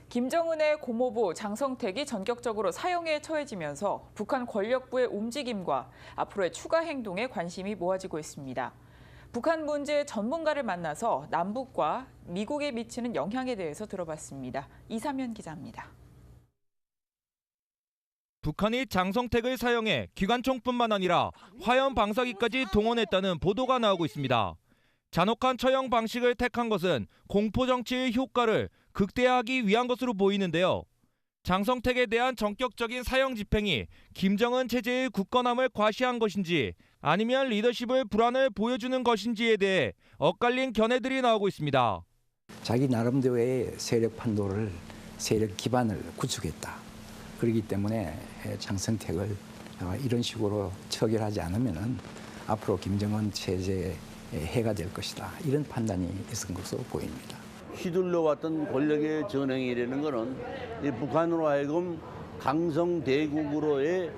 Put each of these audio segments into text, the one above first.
김정은의 고모부 장성택이 전격적으로 사형에 처해지면서 북한 권력부의 움직임과 앞으로의 추가 행동에 관심이 모아지고 있습니다. 북한 문제 전문가를 만나서 남북과 미국에 미치는 영향에 대해서 들어봤습니다. 이삼현 기자입니다. 북한이 장성택을 사형해 기관총뿐만 아니라 화염 방사기까지 동원했다는 보도가 나오고 있습니다. 잔혹한 처형 방식을 택한 것은 공포 정치의 효과를 극대화하기 위한 것으로 보이는데요. 장성택에 대한 전격적인 사형 집행이 김정은 체제의 굳건함을 과시한 것인지 아니면 리더십의 불안을 보여주는 것인지에 대해 엇갈린 견해들이 나오고 있습니다. 자기 나름대로의 세력 판도를, 세력 기반을 구축했다. 그렇기 때문에 장성택을 이런 식으로 처결하지 않으면 앞으로 김정은 체제에 해가 될 것이다. 이런 판단이 있은 것으로 보입니다. 휘둘러왔던 권력의 전횡이라는 것은 이 북한으로 하여금 강성 대국으로의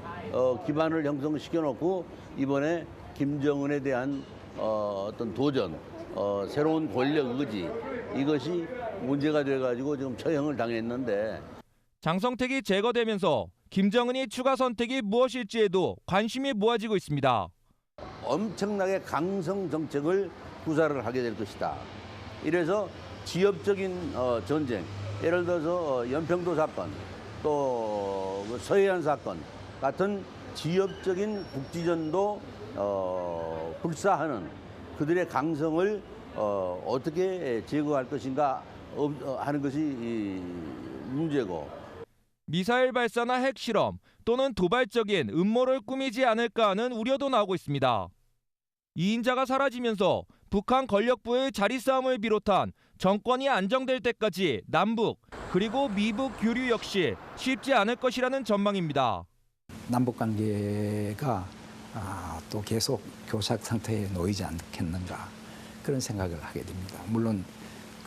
기반을 형성시켜놓고 이번에 김정은에 대한 어떤 도전, 새로운 권력 의지 이것이 문제가 돼가지고 지금 처형을 당했는데 장성택이 제거되면서 김정은이 추가 선택이 무엇일지에도 관심이 모아지고 있습니다. 엄청나게 강성 정책을 구사를 하게 될 것이다. 이래서 지역적인 전쟁, 예를 들어서 연평도 사건, 또 서해안 사건 같은 지역적인 국지전도 불사하는 그들의 강성을 어떻게 제거할 것인가 하는 것이 문제고. 미사일 발사나 핵실험 또는 도발적인 음모를 꾸미지 않을까 하는 우려도 나오고 있습니다. 이인자가 사라지면서 북한 권력부의 자리 싸움을 비롯한 정권이 안정될 때까지 남북 그리고 미북 교류 역시 쉽지 않을 것이라는 전망입니다. 남북 관계가 또 계속 교착 상태에 놓이지 않겠는가 그런 생각을 하게 됩니다. 물론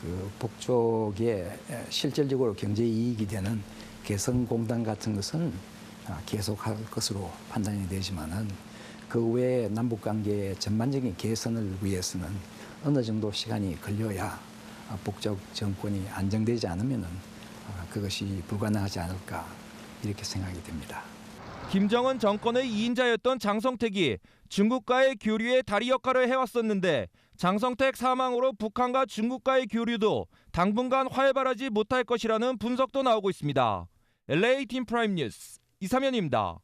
그 북쪽에 실질적으로 경제 이익이 되는 개성공단 같은 것은 계속할 것으로 판단이 되지만은 그 외에 남북 관계의 전반적인 개선을 위해서는 어느 정도 시간이 걸려야 북쪽 정권이 안정되지 않으면은 그것이 불가능하지 않을까 이렇게 생각이 됩니다. 김정은 정권의 2인자였던 장성택이 중국과의 교류의 다리 역할을 해왔었는데 장성택 사망으로 북한과 중국과의 교류도 당분간 활발하지 못할 것이라는 분석도 나오고 있습니다. LA 팀 프라임 뉴스 이삼현입니다.